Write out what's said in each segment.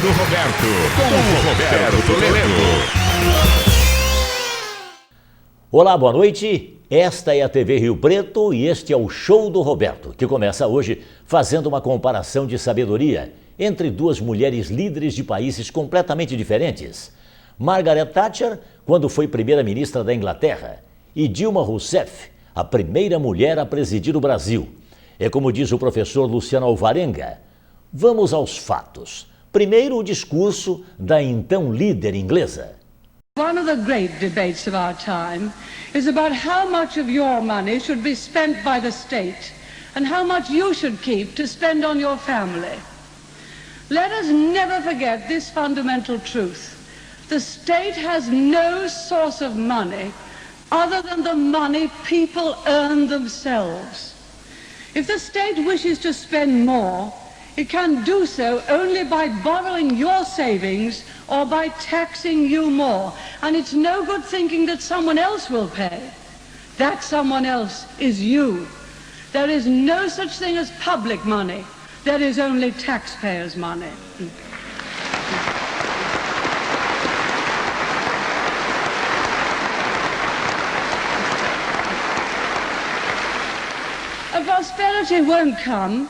do Roberto, com Roberto Toledo. Olá, boa noite. Esta é a TV Rio Preto e este é o Show do Roberto, que começa hoje fazendo uma comparação de sabedoria entre duas mulheres líderes de países completamente diferentes. Margaret Thatcher, quando foi primeira-ministra da Inglaterra, e Dilma Rousseff, a primeira mulher a presidir o Brasil. É como diz o professor Luciano Alvarenga. Vamos aos fatos. Primeiro, o discurso da então líder inglesa. One of the great debates of our time is about how much of your money should be spent by the state and how much you should keep to spend on your family. Let us never forget this fundamental truth. The state has no source of money other than the money people earn themselves. If the state wishes to spend more, it can do so only by borrowing your savings or by taxing you more. And it's no good thinking that someone else will pay. That someone else is you. There is no such thing as public money. There is only taxpayers' money. Prosperity won't come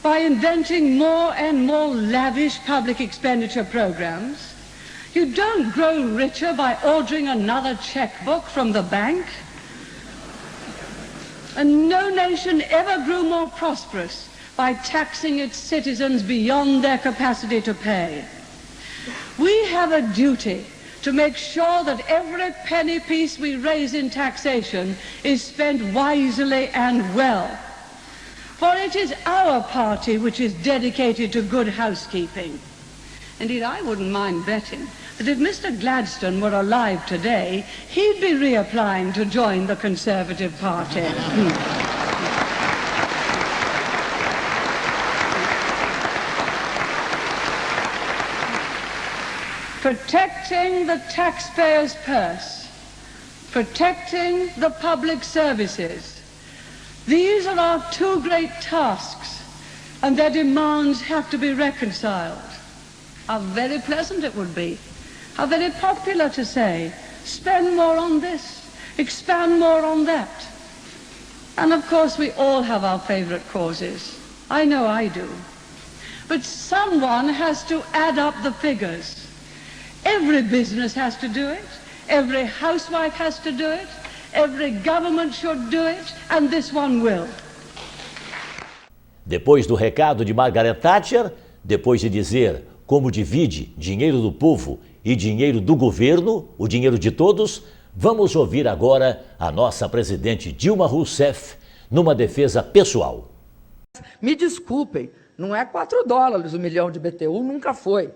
by inventing more and more lavish public expenditure programs. You don't grow richer by ordering another checkbook from the bank. And no nation ever grew more prosperous by taxing its citizens beyond their capacity to pay. We have a duty to make sure that every penny piece we raise in taxation is spent wisely and well. For it is our party which is dedicated to good housekeeping. Indeed, I wouldn't mind betting that if Mr. Gladstone were alive today, he'd be reapplying to join the Conservative Party. Protecting the taxpayer's purse, protecting the public services. These are our two great tasks, and their demands have to be reconciled. How very pleasant it would be, how very popular to say, spend more on this, expand more on that. And of course we all have our favorite causes. I know I do. But someone has to add up the figures. Every business has to do it, every housewife has to do it, every government should do it, and this one will. Depois do recado de Margaret Thatcher, depois de dizer como divide dinheiro do povo e dinheiro do governo, o dinheiro de todos, vamos ouvir agora a nossa presidente Dilma Rousseff numa defesa pessoal. Me desculpem, não é $4 o milhão de BTU, nunca foi.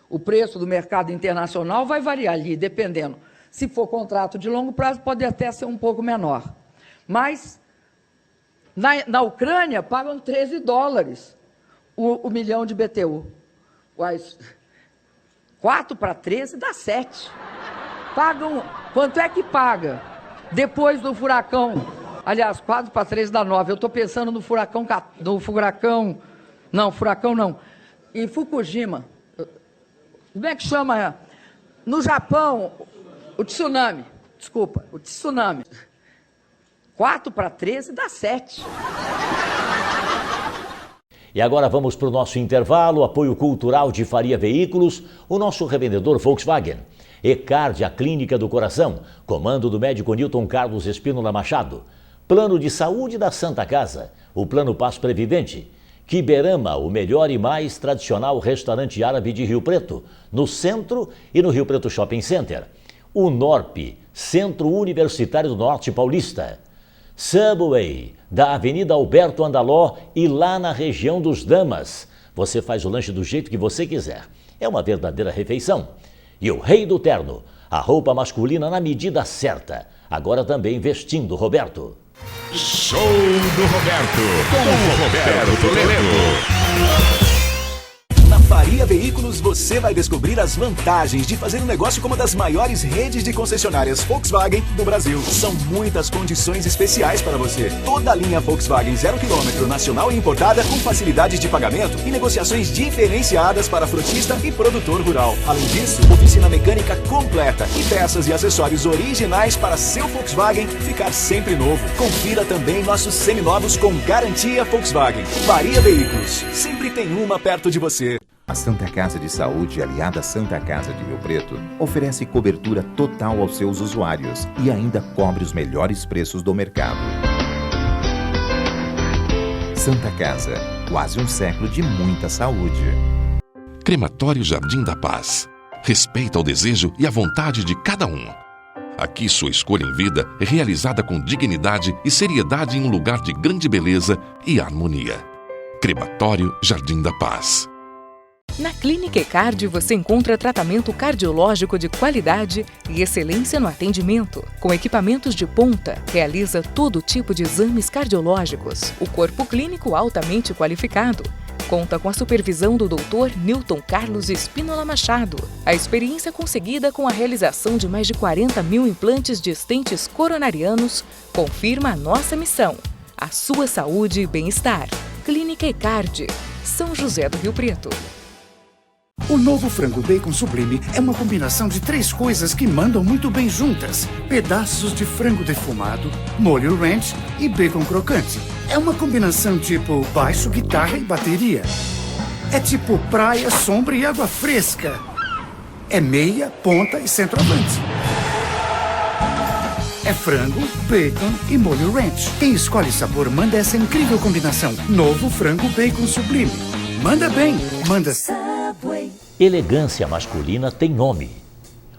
O preço do mercado internacional vai variar ali, dependendo. Se for contrato de longo prazo, pode até ser um pouco menor. Mas, na Ucrânia, pagam $13 o milhão de BTU. 4 para 13 dá 7. Pagam, quanto é que paga? Depois do furacão, aliás, 4 para 13 dá 9. Eu estou pensando no furacão, em Fukushima. Como é que chama? No Japão, o tsunami. 4 para 13 dá 7. E agora vamos para o nosso intervalo, apoio cultural de Faria Veículos, o nosso revendedor Volkswagen. Ecard, a Clínica do Coração, comando do médico Newton Carlos Espínola Machado. Plano de Saúde da Santa Casa, o Plano Paz Previdente. Kiberama, o melhor e mais tradicional restaurante árabe de Rio Preto, no centro e no Rio Preto Shopping Center. O NORP, Centro Universitário do Norte Paulista. Subway, da Avenida Alberto Andaló e lá na região dos Damas. Você faz o lanche do jeito que você quiser. É uma verdadeira refeição. E o Rei do Terno, a roupa masculina na medida certa. Agora também vestindo Roberto. Show do Roberto, com Roberto Toledo. Faria Veículos você vai descobrir as vantagens de fazer um negócio com uma das maiores redes de concessionárias Volkswagen do Brasil. São muitas condições especiais para você. Toda a linha Volkswagen 0 km nacional e importada com facilidades de pagamento e negociações diferenciadas para frotista e produtor rural. Além disso, oficina mecânica completa e peças e acessórios originais para seu Volkswagen ficar sempre novo. Confira também nossos seminovos com garantia Volkswagen. Faria Veículos, sempre tem uma perto de você. A Santa Casa de Saúde, aliada à Santa Casa de Rio Preto, oferece cobertura total aos seus usuários e ainda cobre os melhores preços do mercado. Santa Casa, quase um século de muita saúde. Crematório Jardim da Paz. Respeita o desejo e a vontade de cada um. Aqui sua escolha em vida é realizada com dignidade e seriedade em um lugar de grande beleza e harmonia. Crematório Jardim da Paz. Na Clínica Ecard você encontra tratamento cardiológico de qualidade e excelência no atendimento. Com equipamentos de ponta, realiza todo tipo de exames cardiológicos. O corpo clínico altamente qualificado. Conta com a supervisão do Dr. Newton Carlos Espínola Machado. A experiência conseguida com a realização de mais de 40 mil implantes de estentes coronarianos confirma a nossa missão: a sua saúde e bem-estar. Clínica Ecard, São José do Rio Preto. O novo frango bacon sublime é uma combinação de 3 coisas que mandam muito bem juntas: pedaços de frango defumado, molho ranch e bacon crocante. É uma combinação tipo baixo, guitarra e bateria. É tipo praia, sombra e água fresca. É meia, ponta e centroavante. É frango, bacon e molho ranch. Quem escolhe sabor manda essa incrível combinação. Novo frango bacon sublime. Manda bem, manda... Elegância masculina tem nome.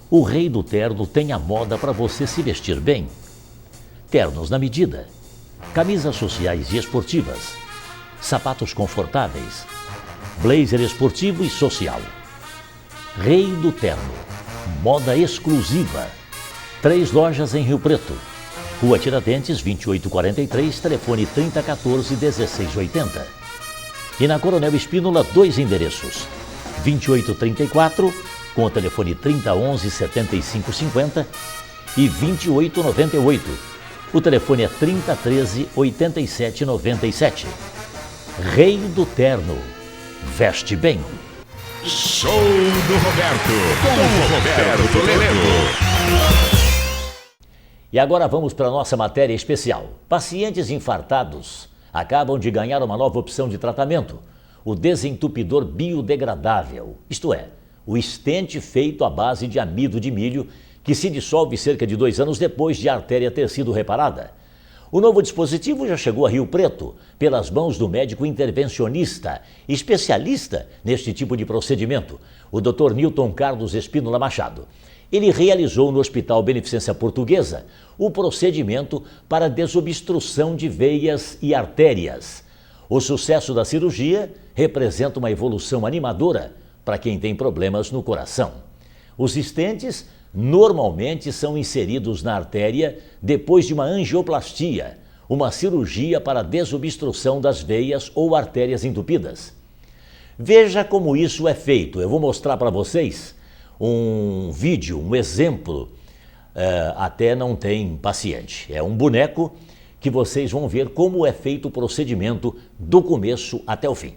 O Rei do Terno tem a moda para você se vestir bem. Ternos na medida, camisas sociais e esportivas, sapatos confortáveis, blazer esportivo e social. Rei do Terno, moda exclusiva. 3 lojas em Rio Preto. Rua Tiradentes, 2843, telefone 3014-1680. E na Coronel Espínola, 2 endereços. 2834, com o telefone 3011-7550 e 2898. O telefone é 3013-8797. Rei do Terno. Veste bem. Show do Roberto, com Roberto Toledo. E agora vamos para a nossa matéria especial. Pacientes infartados acabam de ganhar uma nova opção de tratamento: o desentupidor biodegradável, isto é, o estente feito à base de amido de milho que se dissolve cerca de 2 anos depois de a artéria ter sido reparada. O novo dispositivo já chegou a Rio Preto pelas mãos do médico intervencionista, especialista neste tipo de procedimento, o Dr. Newton Carlos Espínola Machado. Ele realizou no Hospital Beneficência Portuguesa o procedimento para desobstrução de veias e artérias. O sucesso da cirurgia representa uma evolução animadora para quem tem problemas no coração. Os estentes normalmente são inseridos na artéria depois de uma angioplastia, uma cirurgia para desobstrução das veias ou artérias entupidas. Veja como isso é feito. Eu vou mostrar para vocês um vídeo, um exemplo. Até não tem paciente. É um boneco que vocês vão ver como é feito o procedimento do começo até o fim.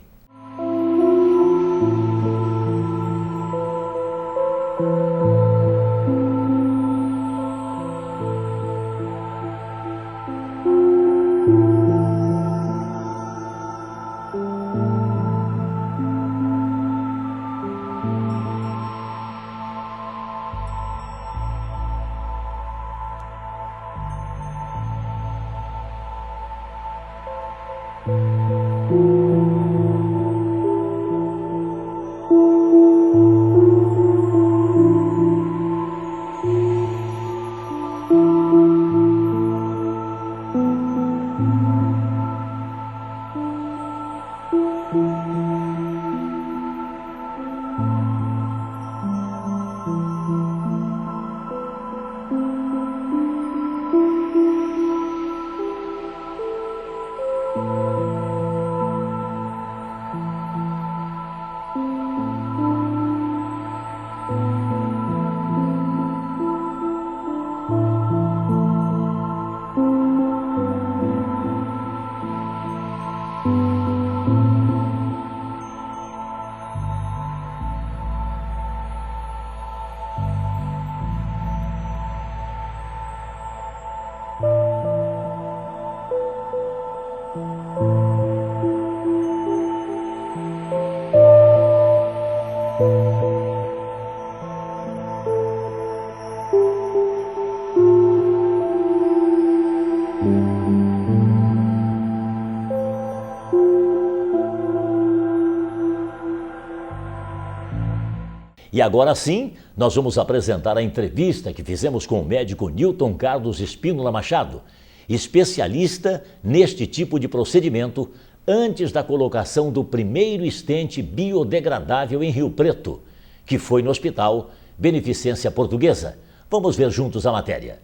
E agora sim, nós vamos apresentar a entrevista que fizemos com o médico Newton Carlos Espínola Machado, especialista neste tipo de procedimento antes da colocação do primeiro estente biodegradável em Rio Preto, que foi no Hospital Beneficência Portuguesa. Vamos ver juntos a matéria.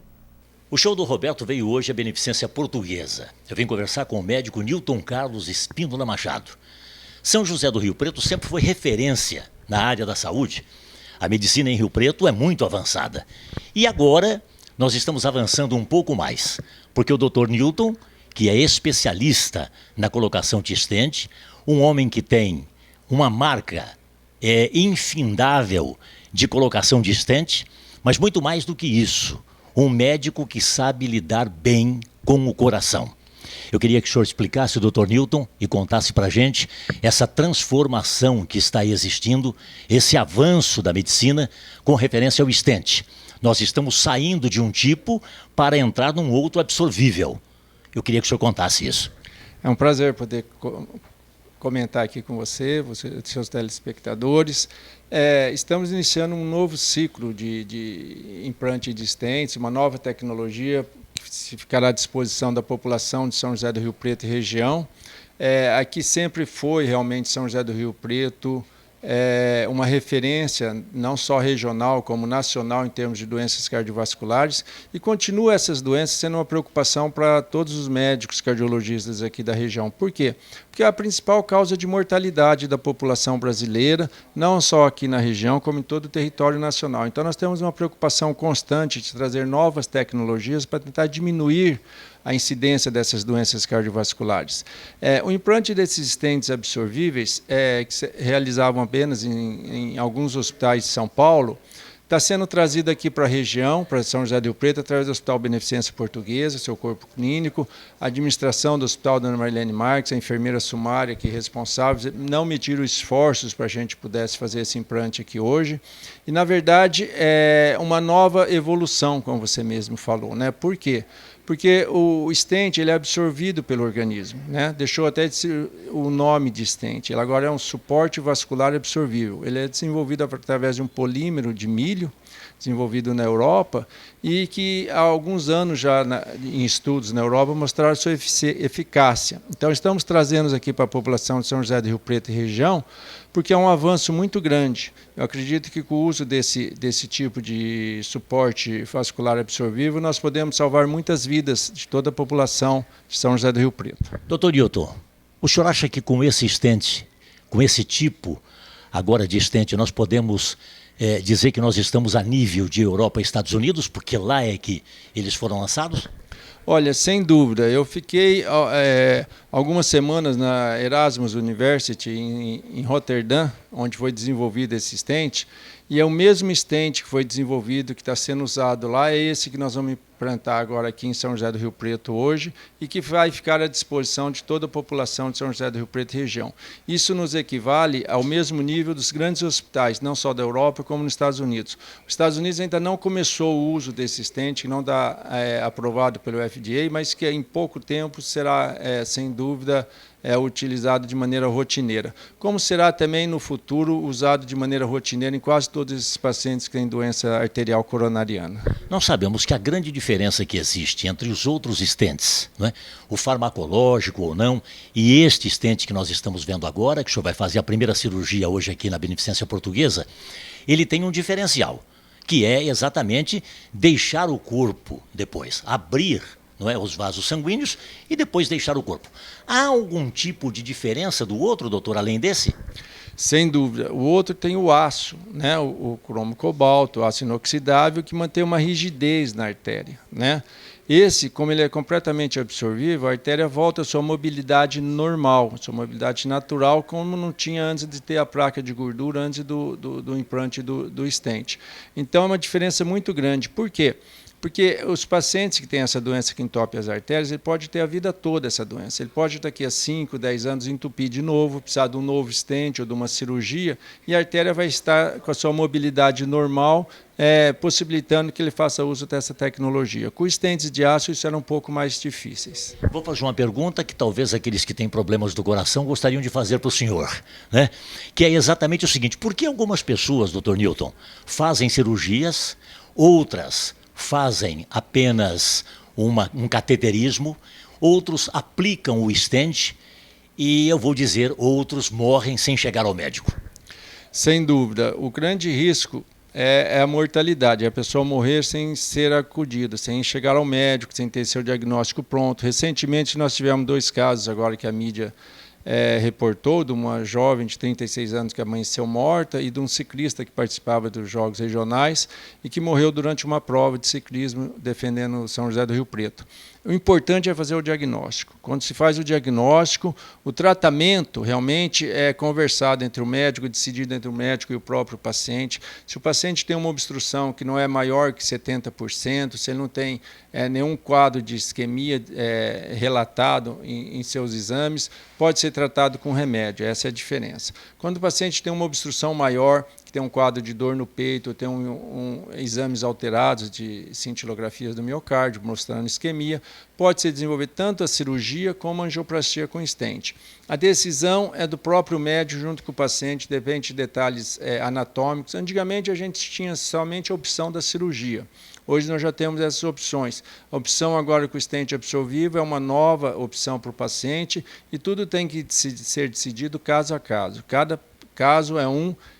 O show do Roberto veio hoje à Beneficência Portuguesa. Eu vim conversar com o médico Newton Carlos Espínola Machado. São José do Rio Preto sempre foi referência na área da saúde. A medicina em Rio Preto é muito avançada. E agora nós estamos avançando um pouco mais, porque o Dr. Newton, que é especialista na colocação de estente, um homem que tem uma marca infindável de colocação de estente, mas muito mais do que isso, um médico que sabe lidar bem com o coração. Eu queria que o senhor explicasse, Dr. Newton, e contasse para a gente essa transformação que está existindo, esse avanço da medicina com referência ao estente. Nós estamos saindo de um tipo para entrar num outro absorvível. Eu queria que o senhor contasse isso. É um prazer poder comentar aqui com você, seus telespectadores. Estamos iniciando um novo ciclo de implante de estentes, uma nova tecnologia que ficará à disposição da população de São José do Rio Preto e região. Aqui sempre foi realmente São José do Rio Preto uma referência não só regional como nacional em termos de doenças cardiovasculares, e continua essas doenças sendo uma preocupação para todos os médicos cardiologistas aqui da região. Por quê? Porque é a principal causa de mortalidade da população brasileira, não só aqui na região, como em todo o território nacional. Então nós temos uma preocupação constante de trazer novas tecnologias para tentar diminuir a incidência dessas doenças cardiovasculares. O implante desses estentes absorvíveis, que se realizavam apenas em alguns hospitais de São Paulo, está sendo trazido aqui para a região, para São José do Rio Preto, através do Hospital Beneficência Portuguesa, seu corpo clínico, a administração do Hospital Dona Marilene Marques, a enfermeira sumária aqui responsável, não mediram esforços para a gente pudesse fazer esse implante aqui hoje. E, na verdade, é uma nova evolução, como você mesmo falou, né? Por quê? Porque o stent ele é absorvido pelo organismo, né? Deixou até de ser o nome de stent. Ele agora é um suporte vascular absorvível. Ele é desenvolvido através de um polímero de milho, desenvolvido na Europa, e que há alguns anos já em estudos na Europa mostraram sua eficácia. Então estamos trazendo aqui para a população de São José do Rio Preto e região, porque é um avanço muito grande. Eu acredito que com o uso desse tipo de suporte vascular absorvível, nós podemos salvar muitas vidas de toda a população de São José do Rio Preto. Dr. Newton, o senhor acha que com esse stent, com esse tipo agora de stent, nós podemos dizer que nós estamos a nível de Europa e Estados Unidos, porque lá é que eles foram lançados? Olha, sem dúvida. Eu fiquei algumas semanas na Erasmus University em Roterdã, onde foi desenvolvido esse stent, e é o mesmo stent que foi desenvolvido, que está sendo usado lá, é esse que nós vamos implantar agora aqui em São José do Rio Preto hoje, e que vai ficar à disposição de toda a população de São José do Rio Preto e região. Isso nos equivale ao mesmo nível dos grandes hospitais, não só da Europa, como nos Estados Unidos. Os Estados Unidos ainda não começou o uso desse stent, que não está aprovado pelo FDA, mas que em pouco tempo será, sem dúvida, utilizado de maneira rotineira. Como será também no futuro usado de maneira rotineira em quase todos esses pacientes que têm doença arterial coronariana. Nós sabemos que a grande diferença que existe entre os outros stents, não é? O farmacológico ou não, e este stent que nós estamos vendo agora, que o senhor vai fazer a primeira cirurgia hoje aqui na Beneficência Portuguesa, ele tem um diferencial, que é exatamente deixar o corpo depois, abrir, não é, os vasos sanguíneos e depois deixar o corpo. Há algum tipo de diferença do outro, doutor, além desse? Sem dúvida. O outro tem o aço, né? O cromo cobalto, o aço inoxidável, que mantém uma rigidez na artéria, né? Esse, como ele é completamente absorvível, a artéria volta à sua mobilidade normal, sua mobilidade natural, como não tinha antes de ter a placa de gordura, antes do implante do stent. Então é uma diferença muito grande. Por quê? Porque os pacientes que têm essa doença que entope as artérias, ele pode ter a vida toda essa doença. Ele pode daqui a 5, 10 anos entupir de novo, precisar de um novo stent ou de uma cirurgia, e a artéria vai estar com a sua mobilidade normal, possibilitando que ele faça uso dessa tecnologia. Com stents de aço, isso era um pouco mais difíceis. Vou fazer uma pergunta que talvez aqueles que têm problemas do coração gostariam de fazer para o senhor, né? Que é exatamente o seguinte: por que algumas pessoas, Dr. Newton, fazem cirurgias, outras fazem apenas um cateterismo, outros aplicam o stent e, eu vou dizer, outros morrem sem chegar ao médico? Sem dúvida. O grande risco é a mortalidade, é a pessoa morrer sem ser acudida, sem chegar ao médico, sem ter seu diagnóstico pronto. Recentemente nós tivemos 2 casos agora que a mídia reportou, de uma jovem de 36 anos que amanheceu morta e de um ciclista que participava dos Jogos Regionais e que morreu durante uma prova de ciclismo defendendo São José do Rio Preto. O importante é fazer o diagnóstico. Quando se faz o diagnóstico, o tratamento realmente é conversado entre o médico, decidido entre o médico e o próprio paciente. Se o paciente tem uma obstrução que não é maior que 70%, se ele não tem nenhum quadro de isquemia relatado em seus exames, pode ser tratado com remédio. Essa é a diferença. Quando o paciente tem uma obstrução maior, que tem um quadro de dor no peito, tem exames alterados de cintilografias do miocárdio, mostrando isquemia, pode-se desenvolver tanto a cirurgia como a angioplastia com stent. A decisão é do próprio médico junto com o paciente, depende de detalhes anatômicos. Antigamente a gente tinha somente a opção da cirurgia. Hoje nós já temos essas opções. A opção agora com o stent absorvível é uma nova opção para o paciente e tudo tem que ser decidido caso a caso. Cada caso é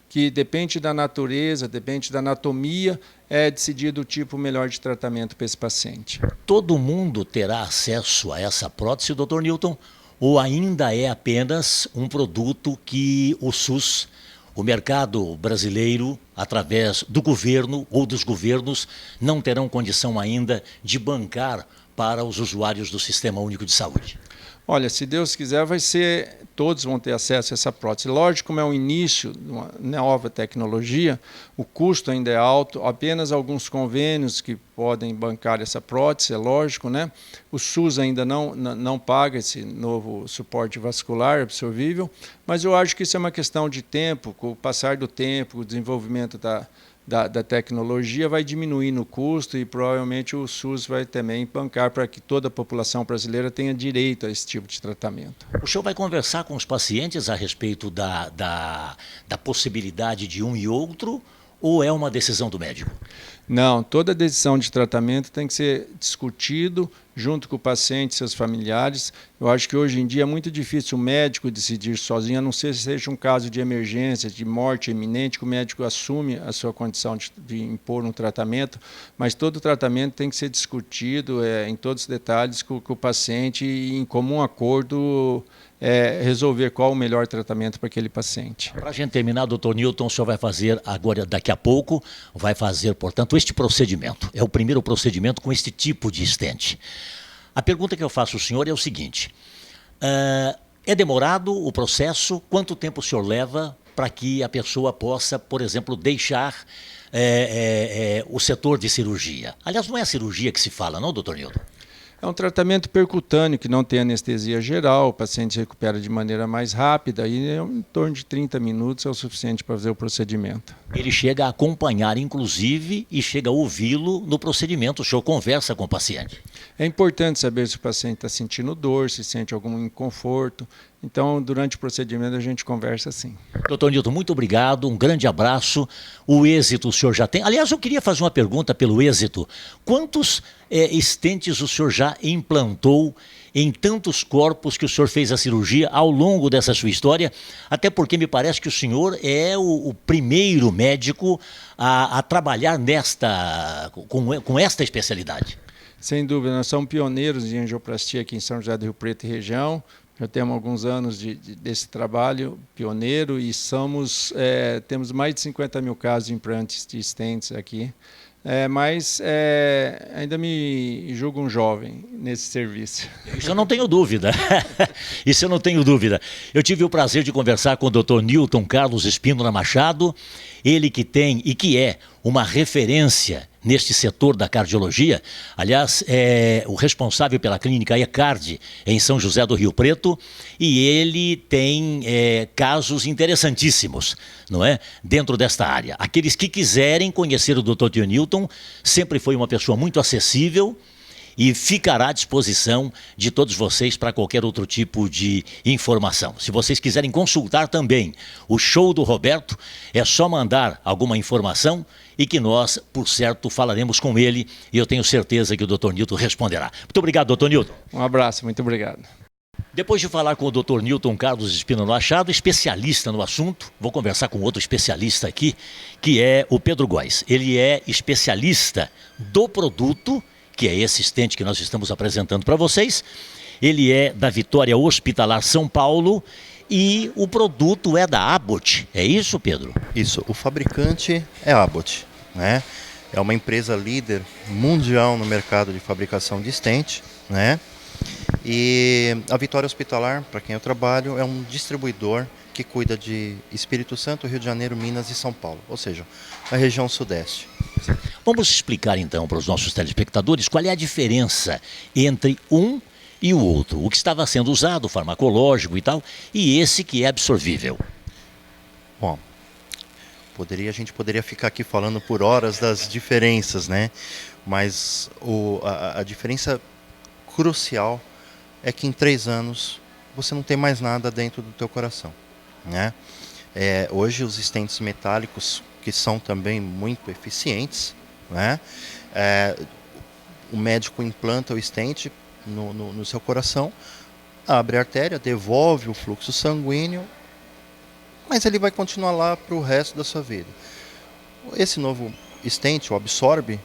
que depende da natureza, depende da anatomia, é decidido o tipo melhor de tratamento para esse paciente. Todo mundo terá acesso a essa prótese, Dr. Newton, ou ainda é apenas um produto que o SUS, o mercado brasileiro, através do governo ou dos governos, não terão condição ainda de bancar para os usuários do Sistema Único de Saúde? Olha, se Deus quiser, todos vão ter acesso a essa prótese. Lógico, como é o início de uma nova tecnologia, o custo ainda é alto, apenas alguns convênios que podem bancar essa prótese, é lógico, né? O SUS ainda não paga esse novo suporte vascular absorvível, mas eu acho que isso é uma questão de tempo, com o passar do tempo, o desenvolvimento da tecnologia vai diminuir no custo e provavelmente o SUS vai também bancar para que toda a população brasileira tenha direito a esse tipo de tratamento. O senhor vai conversar com os pacientes a respeito da possibilidade de um e outro, ou é uma decisão do médico? Não, toda decisão de tratamento tem que ser discutido junto com o paciente e seus familiares. Eu acho que hoje em dia é muito difícil o médico decidir sozinho, a não ser se seja um caso de emergência, de morte iminente, que o médico assume a sua condição de impor um tratamento, mas todo o tratamento tem que ser discutido em todos os detalhes com o paciente e em comum acordo resolver qual o melhor tratamento para aquele paciente. Para a gente terminar, Dr. Newton, o senhor vai fazer agora, daqui a pouco, vai fazer, portanto, este procedimento. É o primeiro procedimento com este tipo de stent. A pergunta que eu faço ao senhor é o seguinte: é demorado o processo? Quanto tempo o senhor leva para que a pessoa possa, por exemplo, deixar o setor de cirurgia? Aliás, não é a cirurgia que se fala, não, Dr. Newton? É um tratamento percutâneo que não tem anestesia geral, o paciente se recupera de maneira mais rápida e em torno de 30 minutos é o suficiente para fazer o procedimento. Ele chega a acompanhar, inclusive, e chega a ouvi-lo no procedimento. O senhor conversa com o paciente? É importante saber se o paciente está sentindo dor, se sente algum inconforto. Então, durante o procedimento, a gente conversa assim. Doutor Newton, muito obrigado, um grande abraço. O êxito o senhor já tem. Aliás, eu queria fazer uma pergunta pelo êxito. Quantos stents o senhor já implantou em tantos corpos que o senhor fez a cirurgia ao longo dessa sua história? Até porque me parece que o senhor é o primeiro médico a trabalhar com esta especialidade. Sem dúvida, nós somos pioneiros de angioplastia aqui em São José do Rio Preto e região. Já temos alguns anos desse trabalho pioneiro e temos mais de 50 mil casos de implantes de stents aqui. Mas ainda me julgo um jovem nesse serviço. Isso eu não tenho dúvida. Isso eu não tenho dúvida. Eu tive o prazer de conversar com o Dr. Newton Carlos Espínola Machado, ele que tem e que é uma referência neste setor da cardiologia. Aliás, é o responsável pela clínica ECARD em São José do Rio Preto, e ele tem casos interessantíssimos, não é? Dentro desta área. Aqueles que quiserem conhecer o Dr. Tio Newton, sempre foi uma pessoa muito acessível e ficará à disposição de todos vocês para qualquer outro tipo de informação. Se vocês quiserem consultar também o show do Roberto, é só mandar alguma informação e que nós, por certo, falaremos com ele, e eu tenho certeza que o Dr. Newton responderá. Muito obrigado, Dr. Newton. Um abraço, muito obrigado. Depois de falar com o Dr. Newton Carlos Espínola Machado, especialista no assunto, vou conversar com outro especialista aqui, que é o Pedro Góes. Ele é especialista do produto, que é esse estente que nós estamos apresentando para vocês. Ele é da Vitória Hospitalar São Paulo e o produto é da Abbott. É isso, Pedro? Isso, o fabricante é a Abbott, né? É uma empresa líder mundial no mercado de fabricação de estente, né? E a Vitória Hospitalar, para quem eu trabalho, é um distribuidor que cuida de Espírito Santo, Rio de Janeiro, Minas e São Paulo, ou seja, a região sudeste. Vamos explicar então para os nossos telespectadores qual é a diferença entre um e o outro, o que estava sendo usado, farmacológico e tal, e esse que é absorvível. Bom, a gente poderia ficar aqui falando por horas das diferenças, né? Mas a diferença crucial é que em 3 anos você não tem mais nada dentro do teu coração, né? Hoje os estentes metálicos, que são também muito eficientes, né? O médico implanta o estente no seu coração, abre a artéria, devolve o fluxo sanguíneo, mas ele vai continuar lá para o resto da sua vida. Esse novo estente, o absorbe,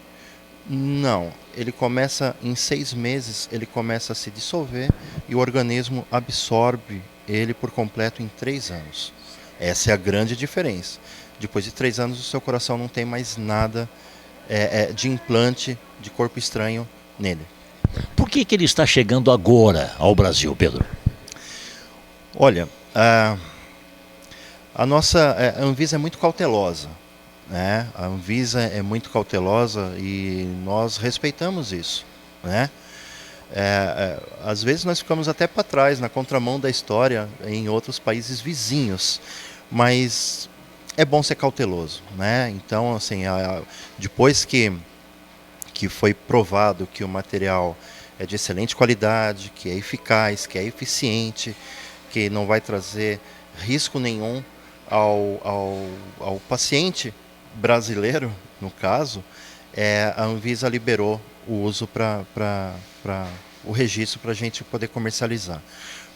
não. Ele começa em 6 meses, ele começa a se dissolver e o organismo absorve ele por completo em 3 anos. Essa é a grande diferença. Depois de 3 anos, o seu coração não tem mais nada de implante de corpo estranho nele. Por que ele está chegando agora ao Brasil, Pedro? Olha, a nossa Anvisa é muito cautelosa, né? A Anvisa é muito cautelosa e nós respeitamos isso, né? Às vezes nós ficamos até para trás, na contramão da história em outros países vizinhos, mas é bom ser cauteloso, né? Então, assim, depois que foi provado que o material é de excelente qualidade, que é eficaz, que é eficiente, que não vai trazer risco nenhum ao paciente brasileiro, no caso, a Anvisa liberou o uso para o registro para a gente poder comercializar.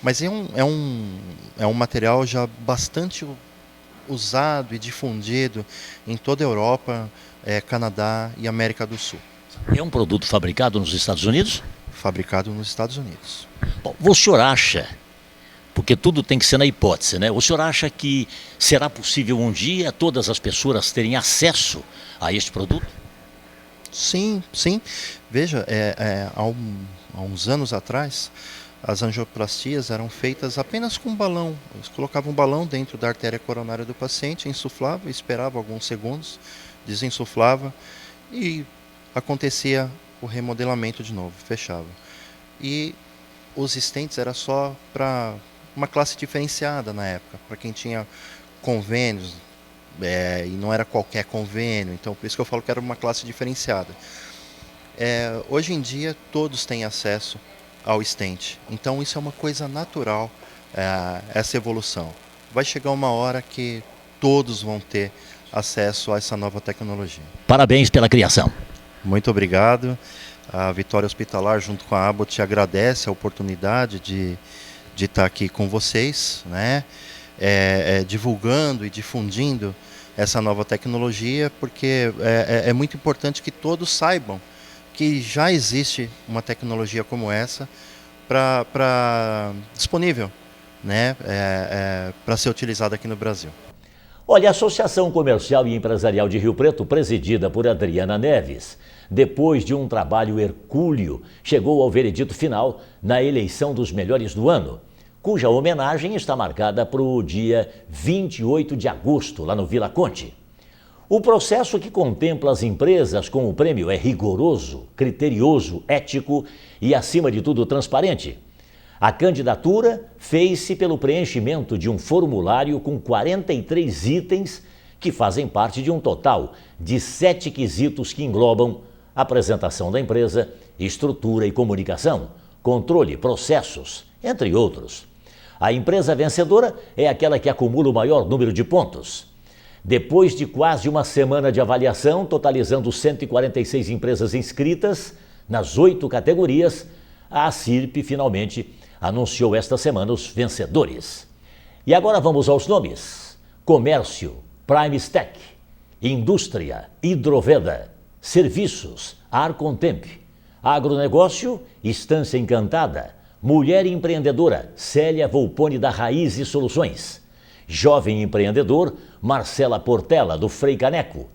Mas é um material já bastante usado e difundido em toda a Europa, Canadá e América do Sul. É um produto fabricado nos Estados Unidos? Fabricado nos Estados Unidos. Bom, o senhor acha, porque tudo tem que ser na hipótese, né? O senhor acha que será possível um dia todas as pessoas terem acesso a este produto? Sim, sim. Veja, há uns anos atrás, as angioplastias eram feitas apenas com um balão. Eles colocavam um balão dentro da artéria coronária do paciente, insuflava, esperava alguns segundos, desinsuflava e acontecia o remodelamento de novo, fechava. E os estentes era só para uma classe diferenciada na época, para quem tinha convênios, e não era qualquer convênio, então por isso que eu falo que era uma classe diferenciada. Hoje em dia todos têm acesso ao stent, então isso é uma coisa natural, essa evolução. Vai chegar uma hora que todos vão ter acesso a essa nova tecnologia. Parabéns pela criação. Muito obrigado. A Vitória Hospitalar, junto com a Abbott, te agradece a oportunidade de estar aqui com vocês, né? Divulgando e difundindo essa nova tecnologia, porque é muito importante que todos saibam que já existe uma tecnologia como essa disponível, né? Para ser utilizada aqui no Brasil. Olha, a Associação Comercial e Empresarial de Rio Preto, presidida por Adriana Neves, depois de um trabalho hercúleo, chegou ao veredito final na eleição dos melhores do ano, cuja homenagem está marcada para o dia 28 de agosto, lá no Vila Conte. O processo que contempla as empresas com o prêmio é rigoroso, criterioso, ético e, acima de tudo, transparente. A candidatura fez-se pelo preenchimento de um formulário com 43 itens que fazem parte de um total de 7 quesitos que englobam apresentação da empresa, estrutura e comunicação, controle, processos, entre outros. A empresa vencedora é aquela que acumula o maior número de pontos. Depois de quase uma semana de avaliação, totalizando 146 empresas inscritas nas 8 categorias, a ACIRP finalmente anunciou esta semana os vencedores. E agora vamos aos nomes: Comércio, Prime Stack; Indústria, Hidroveda; Serviços, Arcontemp; Agronegócio, Estância Encantada; Mulher Empreendedora, Célia Volpone da Raiz e Soluções; Jovem Empreendedor, Marcela Portela, do Frei Caneco;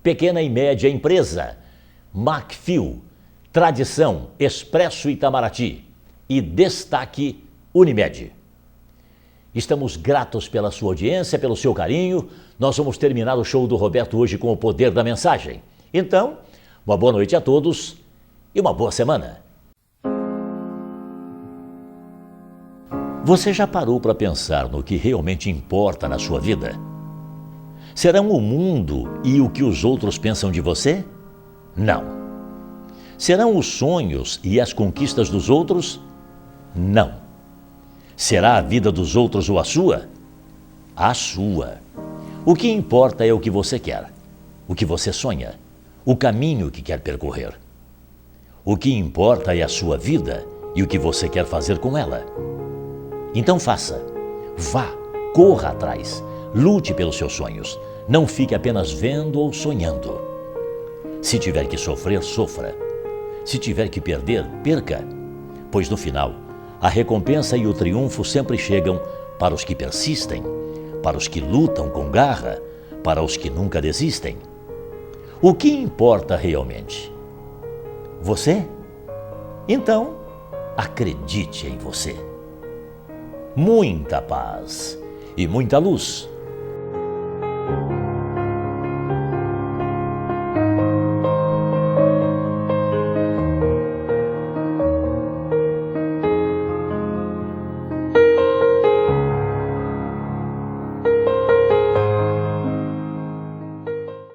Pequena e Média Empresa, Macfil; Tradição, Expresso Itamaraty; e Destaque, Unimed. Estamos gratos pela sua audiência, pelo seu carinho. Nós vamos terminar o show do Roberto hoje com o poder da mensagem. Então, uma boa noite a todos e uma boa semana. Você já parou para pensar no que realmente importa na sua vida? Serão o mundo e o que os outros pensam de você? Não. Serão os sonhos e as conquistas dos outros? Não. Será a vida dos outros ou a sua? A sua. O que importa é o que você quer, o que você sonha, o caminho que quer percorrer. O que importa é a sua vida e o que você quer fazer com ela. Então faça, vá, corra atrás, lute pelos seus sonhos. Não fique apenas vendo ou sonhando. Se tiver que sofrer, sofra. Se tiver que perder, perca. Pois no final, a recompensa e o triunfo sempre chegam para os que persistem, para os que lutam com garra, para os que nunca desistem. O que importa realmente? Você? Então, acredite em você. Muita paz e muita luz